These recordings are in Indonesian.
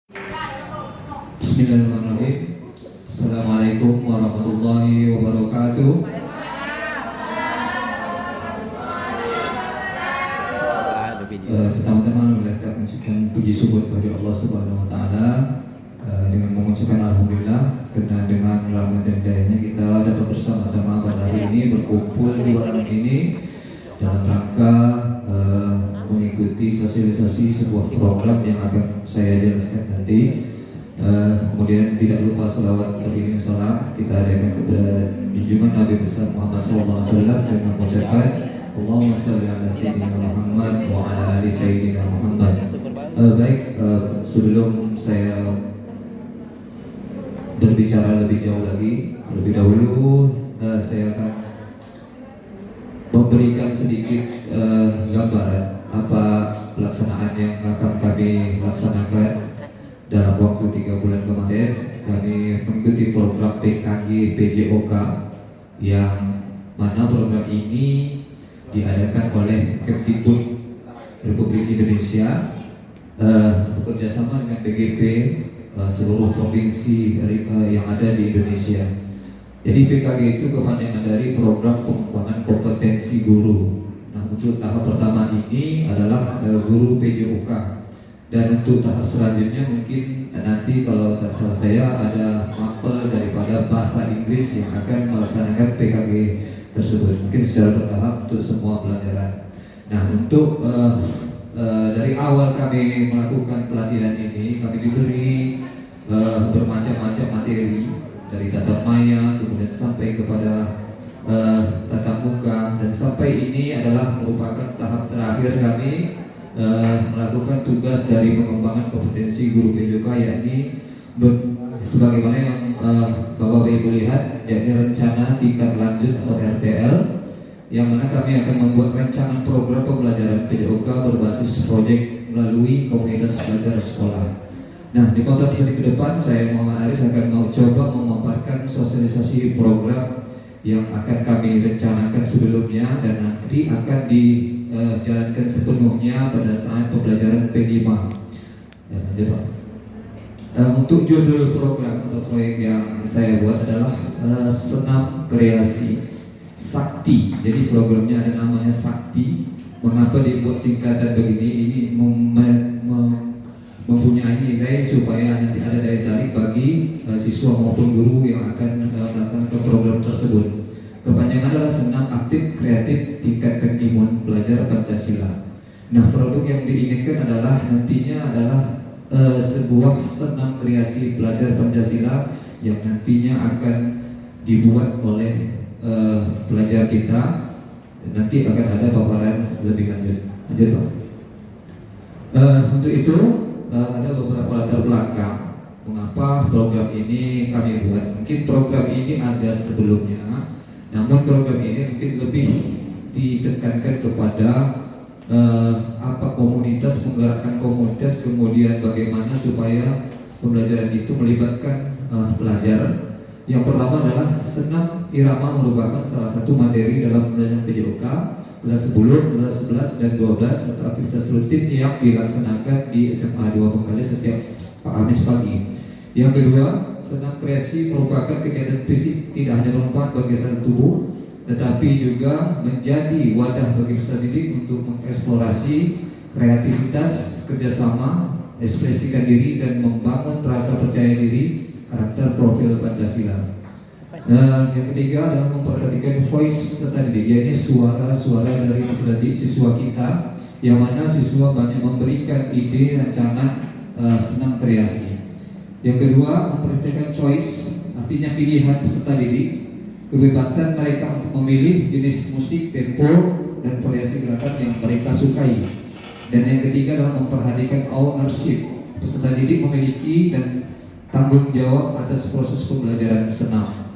Bismillahirrahmanirrahim. Assalamualaikum warahmatullahi wabarakatuh. Pertama-tama kita mengucapkan puji syukur kepada Allah Subhanahu Wa Taala dengan mengucapkan alhamdulillah karena dengan rahmat dan hidayahnya kita dapat bersama-sama pada hari ini berkumpul di ruangan ini dalam rangka mengikuti sosialisasi sebuah program yang akan saya jelaskan nanti. Kemudian tidak lupa selawat beriring salam kita adakan kepada junjungan Nabi besar Muhammad SAW dengan mengucapkan Allahumma shalli ala sayyidina Muhammad wa ala ali sayyidina Muhammad. Sebelum saya berbicara lebih jauh lagi, lebih dahulu saya akan memberikan sedikit gambaran apa pelaksanaan yang akan kami laksanakan. Dalam waktu 3 bulan kemarin kami mengikuti program PKG PJOK yang mana program ini diadakan oleh Kemdikbud Republik Indonesia bekerjasama dengan BGP seluruh provinsi yang ada di Indonesia. Jadi PKG itu kepanjangan dari program pengembangan kompetensi guru. Nah, untuk tahap pertama ini adalah guru PJOK. Dan untuk tahap selanjutnya mungkin nanti kalau tak salah saya ada mapel daripada bahasa Inggris yang akan melaksanakan PKG tersebut. Mungkin secara bertahap untuk semua pelajaran. Nah, untuk dari awal kami melakukan pelatihan ini, kami diberi bermacam-macam materi dari tatap maya, kemudian sampai kepada tatap muka, dan sampai ini adalah merupakan tahap terakhir kami melakukan tugas dari pengembangan kompetensi guru PJOK, yakni sebagaimana yang Bapak Ibu lihat, yakni rencana tingkat lanjut atau RTL, yang mana kami akan membuat rancangan program pembelajaran PJOK berbasis proyek melalui komunitas belajar sekolah. Nah, di 15 menit ke depan saya Muhammad Aris akan mau coba memaparkan sosialisasi program yang akan kami rencanakan sebelumnya dan nanti akan dijalankan sepenuhnya pada saat pembelajaran P5. Untuk judul program atau proyek yang saya buat adalah Senam Kreasi Sakti. Jadi programnya ada namanya Sakti. Mengapa dibuat singkatan begini? Ini mempunyai nilai supaya nanti ada daya tarik bagi siswa maupun guru yang akan melaksanakan program tersebut. Kepanjangan adalah Senam Aktif Kreatif Tingkatkan Imun Pelajar Pancasila. Nah, produk yang diinginkan adalah nantinya adalah sebuah senam kreasi pelajar Pancasila yang nantinya akan dibuat oleh pelajar kita. Nanti akan ada paparan lebih lanjut. Lanjut, Pak. Untuk itu ada beberapa latar belakang mengapa program ini kami buat. Mungkin program ini ada sebelumnya, namun program ini mungkin lebih ditekankan kepada apa komunitas, menggerakkan komunitas, kemudian bagaimana supaya pembelajaran itu melibatkan pelajar. Yang pertama adalah senam irama merupakan salah satu materi dalam pembelajaran PJOK kelas 10, kelas 11, dan 12 atau aktivitas rutin yang dilaksanakan di SMA 2 Bengkalis setiap Kamis pagi. Yang kedua, senam kreasi merupakan kegiatan fisik tidak hanya bermanfaat bagi kesehatan tubuh, tetapi juga menjadi wadah bagi peserta didik untuk mengeksplorasi kreativitas, kerjasama, ekspresikan diri, dan membangun rasa percaya diri, karakter profil Pancasila. Yang ketiga adalah memperhatikan voice peserta didik, yaitu suara-suara dari peserta didik siswa kita, yang mana siswa banyak memberikan ide rancangan senam kreasi. Yang kedua, memperhatikan choice, artinya pilihan peserta didik, kebebasan mereka untuk memilih jenis musik, tempo, dan variasi gerakan yang mereka sukai. Dan yang ketiga adalah memperhatikan ownership, peserta didik memiliki dan tanggung jawab atas proses pembelajaran senam.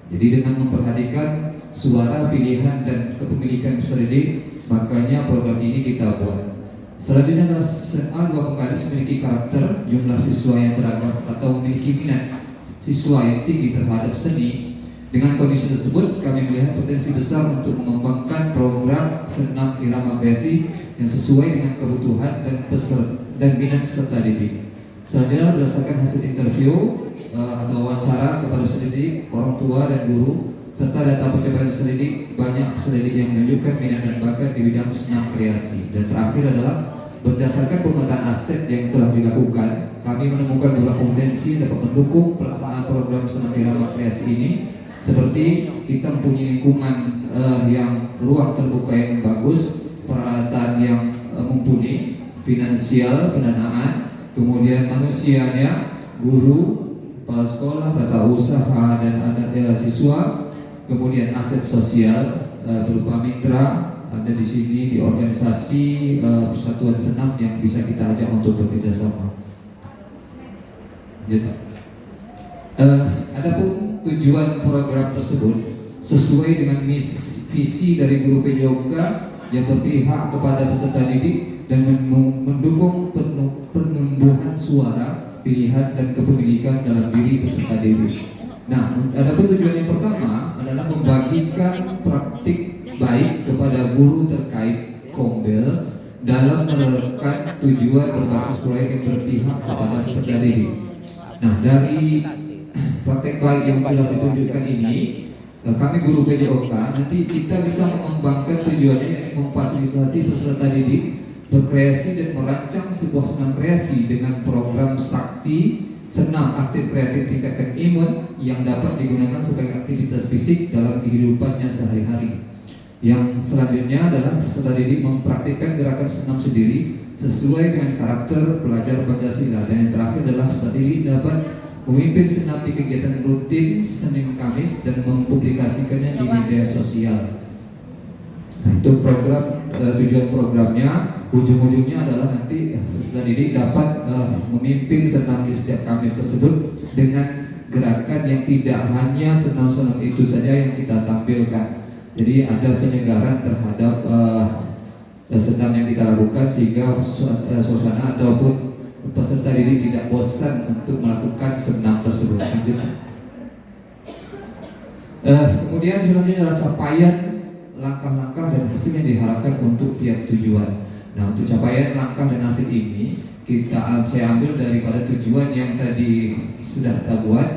Jadi dengan memperhatikan suara, pilihan, dan kepemilikan peserta didik, makanya program ini kita buat. Selanjutnya adalah SMA 2 Bengkalis memiliki karakter, jumlah siswa yang beragam atau memiliki minat siswa yang tinggi terhadap seni. Dengan kondisi tersebut, kami melihat potensi besar untuk mengembangkan program senam irama kreasi yang sesuai dengan kebutuhan dan minat peserta didik. Selanjutnya berdasarkan hasil interview atau wawancara kepada peserta didik, orang tua dan guru, serta data pencapaian peserta didik, banyak peserta didik yang menunjukkan minat dan bakat di bidang senam kreasi. Dan terakhir adalah berdasarkan pemetaan aset yang telah dilakukan, kami menemukan beberapa potensi yang dapat mendukung pelaksanaan program senam irama kreasi ini, seperti kita mempunyai lingkungan yang ruang terbuka yang bagus, peralatan yang mumpuni, finansial, pendanaan, kemudian manusianya, guru, kepala sekolah, tata usaha dan ada siswa, kemudian aset sosial berupa mitra ada di sini di organisasi persatuan senam yang bisa kita ajak untuk bekerja sama. Adapun tujuan program tersebut sesuai dengan visi dari guru PJOK yang berpihak kepada peserta didik dan mendukung penumbuhan suara, pilihan dan kepemilikan dalam diri peserta didik. Nah, adapun tujuan yang pertama adalah membagikan praktik baik kepada guru terkait Kombel dalam menerapkan tujuan berbasis proyek yang berpihak kepada peserta didik. Nah, dari praktek baik yang telah ditunjukkan ini, kami guru PJOK nanti kita bisa mengembangkan tujuannya, yaitu memfasilitasi peserta didik berkreasi dan merancang sebuah senam kreasi dengan program sakti senam aktif kreatif tingkatkan imun yang dapat digunakan sebagai aktivitas fisik dalam kehidupannya sehari-hari. Yang selanjutnya adalah peserta didik mempraktikkan gerakan senam sendiri sesuai dengan karakter pelajar Pancasila. Dan yang terakhir adalah peserta didik dapat memimpin senam di kegiatan rutin Senin Kamis dan mempublikasikannya di media sosial. Nah, itu program tujuan programnya, ujung-ujungnya adalah nanti peserta didik dapat memimpin senam di setiap Kamis tersebut dengan gerakan yang tidak hanya senam-senam itu saja yang kita tampilkan. Jadi ada penyegaran terhadap senam yang kita lakukan sehingga suasana ataupun peserta didik tidak bosan untuk melakukan senam tersebut. Kemudian selanjutnya adalah capaian, langkah-langkah dan hasil yang diharapkan untuk tiap tujuan. Nah, untuk capaian, langkah dan hasil ini saya ambil daripada tujuan yang tadi sudah kita buat,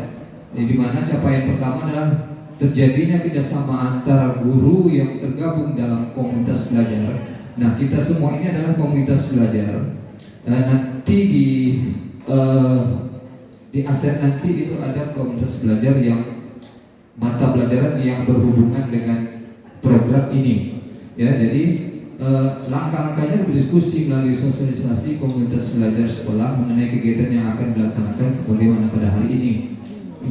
di mana capaian pertama adalah terjadinya kerjasama antara guru yang tergabung dalam komunitas belajar. Nah, kita semua ini adalah komunitas belajar. Dan nanti di aset nanti itu ada komunitas belajar yang mata pelajaran yang berhubungan dengan program ini. Ya, jadi langkah-langkahnya berdiskusi melalui sosialisasi komunitas belajar sekolah mengenai kegiatan yang akan dilaksanakan sebagaimana pada hari ini.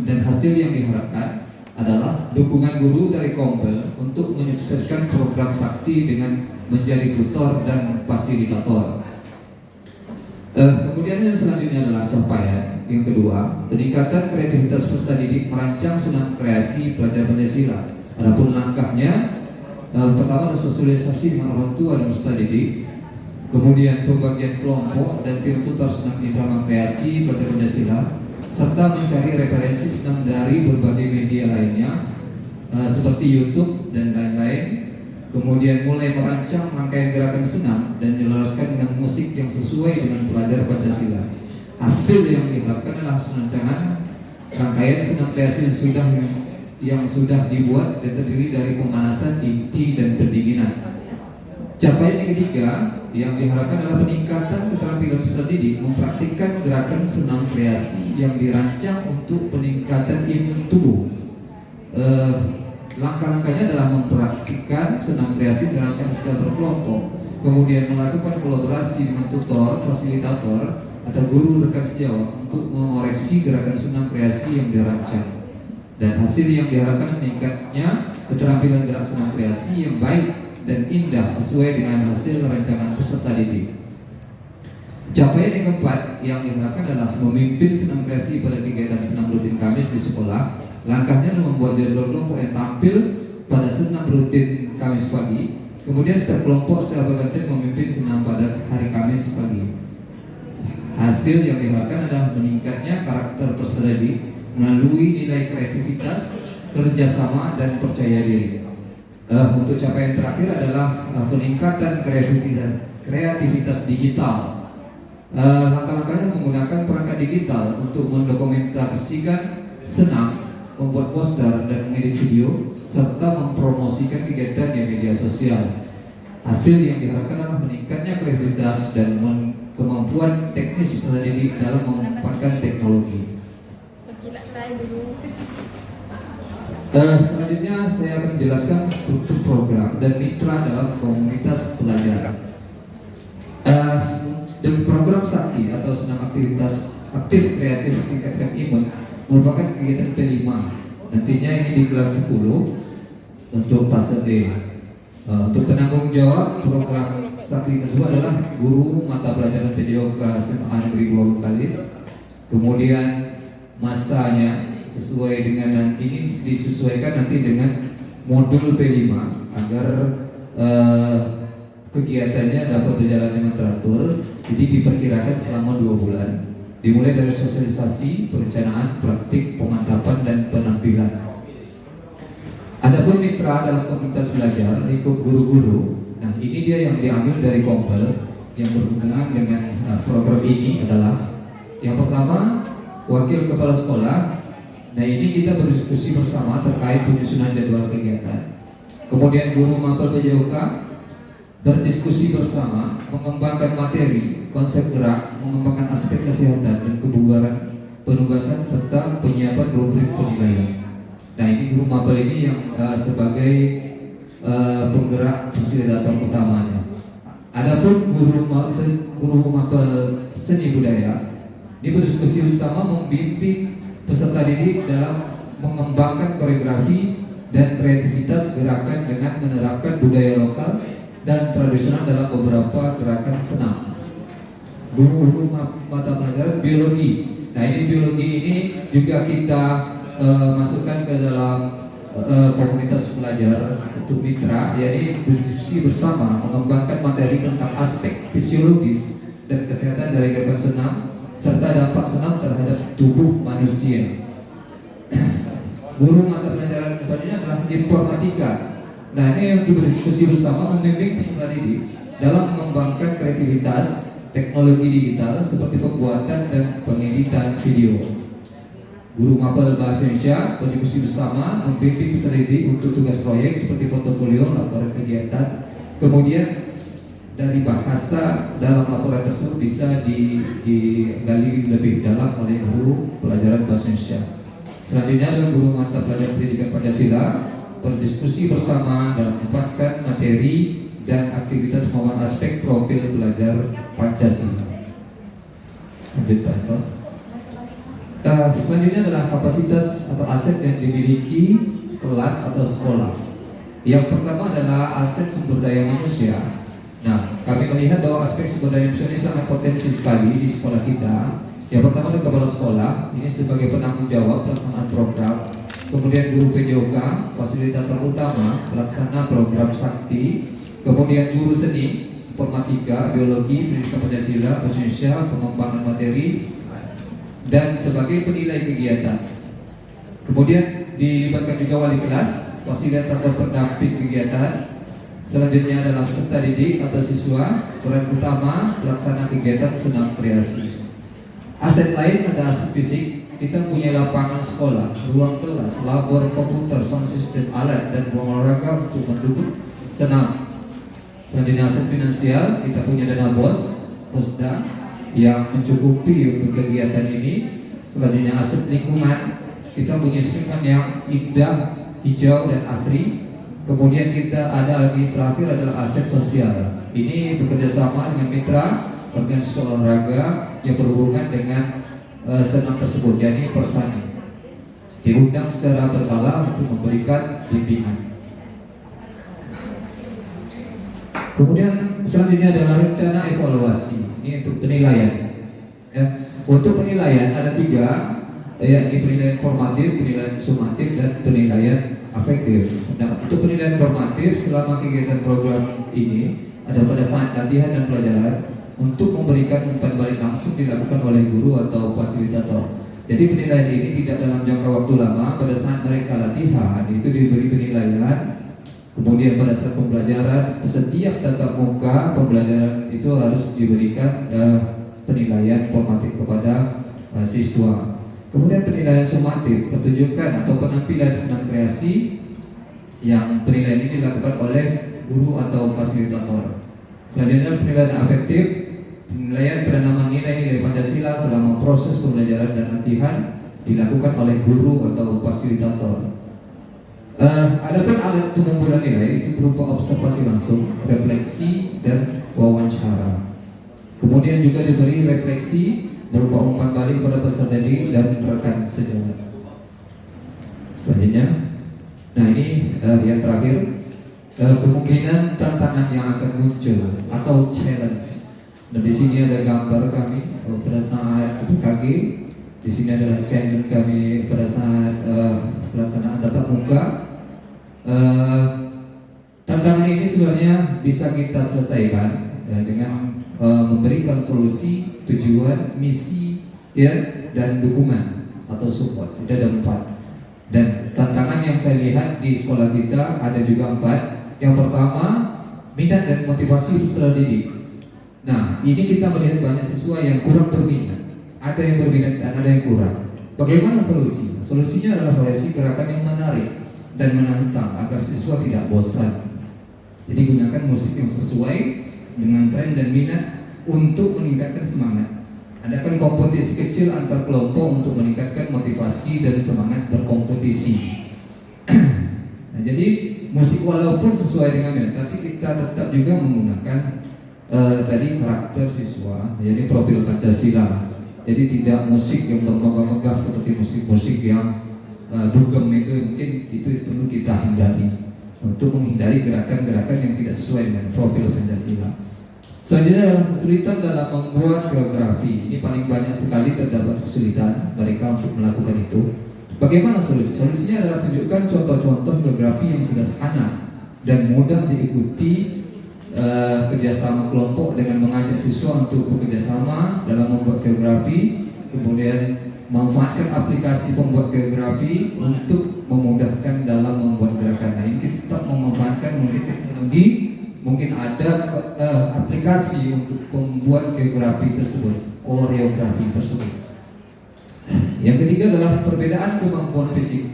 Dan hasil yang diharapkan adalah dukungan guru dari Kombel untuk menyukseskan program sakti dengan menjadi tutor dan fasilitator. Kemudian yang selanjutnya adalah capaian yang kedua, peningkatan kreativitas peserta didik merancang senam kreasi pelajar Pancasila. Adapun langkahnya, pertama adalah sosialisasi dengan orang tua dan peserta didik, kemudian pembagian kelompok dan tim tutor senam irama kreasi pelajar Pancasila, serta mencari referensi senam dari berbagai media lainnya seperti YouTube dan lain-lain. Kemudian mulai merancang rangkaian gerakan senam dan menyelaraskan dengan musik yang sesuai dengan pelajar Pancasila. Hasil yang diharapkan adalah rancangan rangkaian senam kreasi yang sudah dibuat dan terdiri dari pemanasan, inti dan pendinginan. Capaian yang ketiga yang diharapkan adalah peningkatan keterampilan peserta didik mempraktikkan gerakan senam kreasi yang dirancang untuk peningkatan imun tubuh. Langkah-langkahnya adalah mempraktikkan senam kreasi dirancang secara berkelompok, kemudian melakukan kolaborasi dengan tutor, fasilitator atau guru rekan sejawat untuk mengoreksi gerakan senam kreasi yang dirancang. Dan hasil yang diharapkan meningkatnya keterampilan gerak senam kreasi yang baik dan indah sesuai dengan hasil rancangan peserta didik. Capaian yang keempat yang diharapkan adalah memimpin senam kreasi pada kegiatan senam rutin Kamis di sekolah. Langkahnya adalah membuat jadwal kelompok yang tampil pada senam rutin Kamis pagi. Kemudian setiap kelompok secara bergantian memimpin senam pada hari Kamis pagi. Hasil yang diharapkan adalah meningkatnya karakter peserta didik melalui nilai kreativitas, kerjasama dan percaya diri. Untuk capaian terakhir adalah peningkatan kreativitas digital. Langkah-langkahnya menggunakan perangkat digital untuk mendokumentasikan senam, membuat poster dan mengedit video, serta mempromosikan kegiatan di media sosial. Hasil yang diharapkan adalah meningkatnya kreativitas dan kemampuan teknis peserta didik dalam memanfaatkan teknologi. Selanjutnya saya akan menjelaskan struktur program dan mitra dalam komunitas pelajar. Dengan program Sakti atau senam aktivitas aktif kreatif tingkatkan imun merupakan kegiatan P5. Nantinya ini di kelas 10 untuk fase D. Untuk penanggung jawab program Sakti tersebut adalah guru mata pelajaran PJOK SMA Negeri 2 Bengkalis. Kemudian masanya sesuai dengan ini disesuaikan nanti dengan modul P5 agar kegiatannya dapat berjalan dengan teratur. Jadi diperkirakan selama 2 bulan, dimulai dari sosialisasi, perencanaan, praktik, pemantapan, dan penampilan. Adapun mitra dalam komunitas belajar lingkup guru-guru. Nah, ini dia yang diambil dari Kompel yang berhubungan dengan program ini adalah yang pertama, wakil kepala sekolah. Nah, ini kita berdiskusi bersama terkait penyusunan jadwal kegiatan. Kemudian guru mapel PJOK berdiskusi bersama mengembangkan materi, konsep gerak, mengembangkan aspek kesehatan dan kebugaran penugasan serta penyiapan rubrik penilaian. Nah, ini guru mapel ini yang sebagai penggerak fasilitator utamanya. Adapun guru mapel seni budaya ini berdiskusi bersama membimbing peserta didik dalam mengembangkan koreografi dan kreativitas gerakan dengan menerapkan budaya lokal dan tradisional dalam beberapa gerakan senam. Guru mata pelajaran biologi. Nah, ini biologi ini juga kita masukkan ke dalam komunitas pelajar untuk mitra, yakni berdiskusi bersama mengembangkan materi tentang aspek fisiologis dan kesehatan dari gerakan senam serta dampak senam terhadap tubuh manusia. Guru mata pelajaran selanjutnya adalah informatika. Nah, ini yang berdiskusi bersama membimbing peserta didik dalam mengembangkan kreativitas teknologi digital seperti pembuatan dan pengeditan video. Guru mapel bahasa Indonesia berdiskusi bersama membimbing peserta didik untuk tugas proyek seperti portofolio, laporan kegiatan. Kemudian dari bahasa dalam laporan tersebut bisa digali lebih dalam oleh guru pelajaran bahasa Indonesia. Selanjutnya adalah guru mata pelajaran pendidikan Pancasila berdiskusi bersama dalam menempatkan materi dan aktivitas maupun aspek profil pelajar Pancasila. Lanjut Pak. Selanjutnya adalah kapasitas atau aset yang dimiliki kelas atau sekolah. Yang pertama adalah aset sumber daya manusia. Nah, kami melihat bahwa aspek sumber daya manusia ini sangat potensi sekali di sekolah kita. Yang pertama adalah kepala sekolah, ini sebagai penanggung jawab pelaksanaan program. Kemudian guru PJOK, fasilitator utama, pelaksana program Sakti. Kemudian guru seni, informatika, biologi, pendidikan Pancasila, bahasa Indonesia, pengembangan materi, dan sebagai penilai kegiatan. Kemudian dilibatkan juga wali kelas, fasilitator pendamping kegiatan. Selanjutnya adalah peserta didik atau siswa, peran utama pelaksana kegiatan senam kreasi. Aset lain ada aset fisik. Kita punya lapangan sekolah, ruang kelas, labor komputer, sound system, alat, dan ruang olahraga untuk mendukung senam. Selanjutnya aset finansial, kita punya dana BOS, POSDA yang mencukupi untuk kegiatan ini. Selanjutnya aset lingkungan, kita punya lingkungan yang indah, hijau, dan asri. Kemudian kita ada lagi terakhir adalah aset sosial. Ini bekerjasama dengan mitra organisasi olahraga yang berhubungan dengan senam tersebut, jadi persani diundang secara berkala untuk memberikan bimbingan. Kemudian selanjutnya adalah rencana evaluasi. Ini untuk penilaian. Ya, untuk penilaian ada 3, yakni penilaian formatif, penilaian sumatif, dan penilaian afektif. Nah, untuk penilaian formatif selama kegiatan program ini ada pada saat latihan dan pelajaran. Untuk memberikan umpan balik langsung dilakukan oleh guru atau fasilitator. Jadi penilaian ini tidak dalam jangka waktu lama. Pada saat mereka latihan itu diberi penilaian. Kemudian pada saat pembelajaran, setiap tatap muka pembelajaran itu harus diberikan penilaian formatif kepada siswa. Kemudian penilaian sumatif, pertunjukan atau penampilan senam kreasi yang penilaian ini dilakukan oleh guru atau fasilitator. Selanjutnya penilaian afektif, penilaian penanaman nilai-nilai Pancasila selama proses pembelajaran dan latihan dilakukan oleh guru atau fasilitator. Adapun alat pengumpulan nilai itu berupa observasi langsung, refleksi, dan wawancara. Kemudian juga diberi refleksi berupa umpan balik pada peserta didik dan rekan sejawat. Selanjutnya, nah ini yang terakhir, kemungkinan tantangan yang akan muncul atau challenge. Dan di sini ada gambar kami pada saat PKG. Di sini adalah challenge kami pada saat pelaksanaan tatap muka. Tantangan ini sebenarnya bisa kita selesaikan dengan memberikan solusi, tujuan, misi, ya, dan dukungan atau support. Itu ada 4. Dan tantangan yang saya lihat di sekolah kita ada juga 4. Yang pertama, minat dan motivasi peserta didik. Nah, ini kita melihat banyak siswa yang kurang berminat. Ada yang berminat dan ada yang kurang. Bagaimana solusi? Solusinya adalah variasi gerakan yang menarik dan menantang agar siswa tidak bosan. Jadi gunakan musik yang sesuai dengan tren dan minat untuk meningkatkan semangat. Adakan kompetisi kecil antar kelompok untuk meningkatkan motivasi dan semangat berkompetisi. Nah, jadi musik walaupun sesuai dengan minat, tapi kita tetap juga menggunakan tadi karakter siswa, jadi profil Pancasila. Jadi tidak musik yang bermegah-megah seperti musik-musik yang dugem itu, mungkin itu perlu kita hindari untuk menghindari gerakan-gerakan yang tidak sesuai dengan profil Pancasila. Selanjutnya adalah kesulitan dalam membuat koreografi. Ini paling banyak sekali terdapat kesulitan mereka untuk melakukan itu. Bagaimana solusi? Solusinya adalah tunjukkan contoh-contoh koreografi yang sederhana dan mudah diikuti, kerjasama kelompok dengan mengajak siswa untuk bekerjasama dalam membuat koreografi. Kemudian manfaatkan aplikasi pembuat koreografi untuk memudahkan dalam membuat gerakan. Nah, ini kita memanfaatkan mungkin teknologi, mungkin ada aplikasi untuk membuat koreografi tersebut. Yang ketiga adalah perbedaan kemampuan fisik.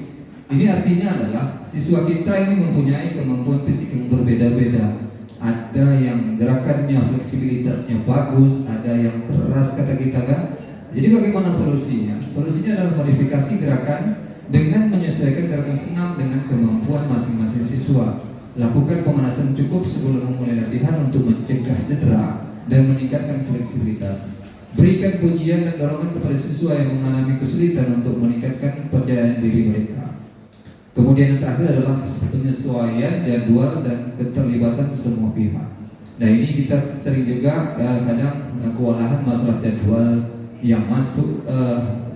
Ini artinya adalah siswa kita ini mempunyai kemampuan fisik yang berbeda-beda. Ada yang gerakannya, fleksibilitasnya bagus, ada yang keras kata kita kan. Jadi bagaimana solusinya? Solusinya adalah modifikasi gerakan dengan menyesuaikan gerakan senam dengan kemampuan masing-masing siswa. Lakukan pemanasan cukup sebelum memulai latihan untuk mencegah cedera dan meningkatkan fleksibilitas. Berikan pujian dan dorongan kepada siswa yang mengalami kesulitan untuk meningkatkan kepercayaan diri mereka. Kemudian yang terakhir adalah penyesuaian jadwal dan keterlibatan semua pihak. Nah, ini kita sering juga kadang kewalahan masalah jadwal, yang masuk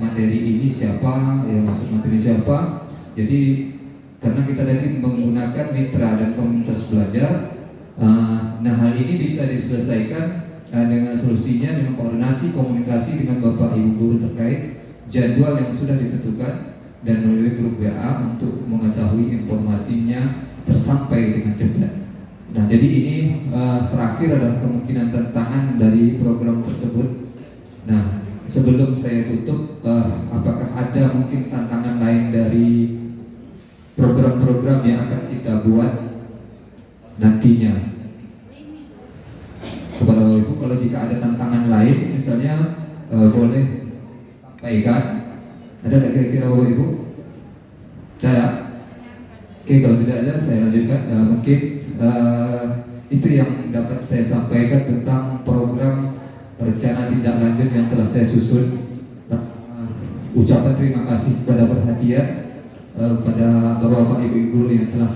materi ini siapa, yang masuk materi siapa. Jadi karena kita tadi menggunakan mitra dan komunitas belajar, nah hal ini bisa diselesaikan dengan solusinya dengan koordinasi komunikasi dengan Bapak Ibu guru terkait jadwal yang sudah ditentukan dan melalui grup WA untuk mengetahui informasinya tersampai dengan cepat. Nah, jadi ini terakhir adalah kemungkinan tantangan dari program tersebut. Nah, sebelum saya tutup, apakah ada mungkin tantangan lain dari program-program yang akan kita buat nantinya? Kepada Bapak Ibu, kalau jika ada tantangan lain, misalnya boleh sampaikan. Ada tak kira-kira Bapak Ibu? Tidak? Oke, kalau tidak ada saya lanjutkan. Mungkin itu yang dapat saya sampaikan tentang program rencana tindak lanjut yang telah saya susun. Ucapan terima kasih kepada perhatian kepada Bapak-Bapak Ibu guru yang telah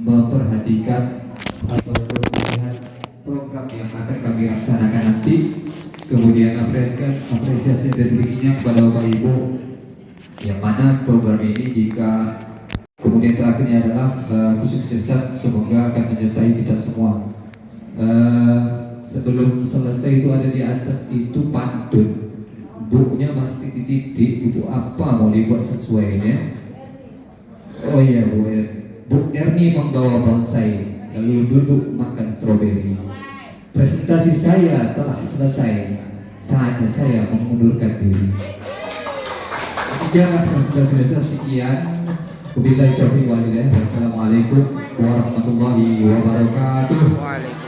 memperhatikan atau melihat program yang akan kami laksanakan nanti. Kemudian apresiasi dan tingginya kepada Bapak Ibu yang mana program ini jika kemudian terakhirnya adalah kesuksesan semoga akan menyertai kita semua. Sebelum selesai itu ada di atas itu pantun, bukunya masih titik-titik itu apa mau dibuat sesuainya. Oh iya Bu Erni membawa bonsai lalu duduk makan stroberi. Presentasi saya telah selesai. saatnya saya mengundurkan diri. Sekian sudah sekian. Wabillahi taufiq wal hidayah. Wassalamualaikum warahmatullahi wabarakatuh.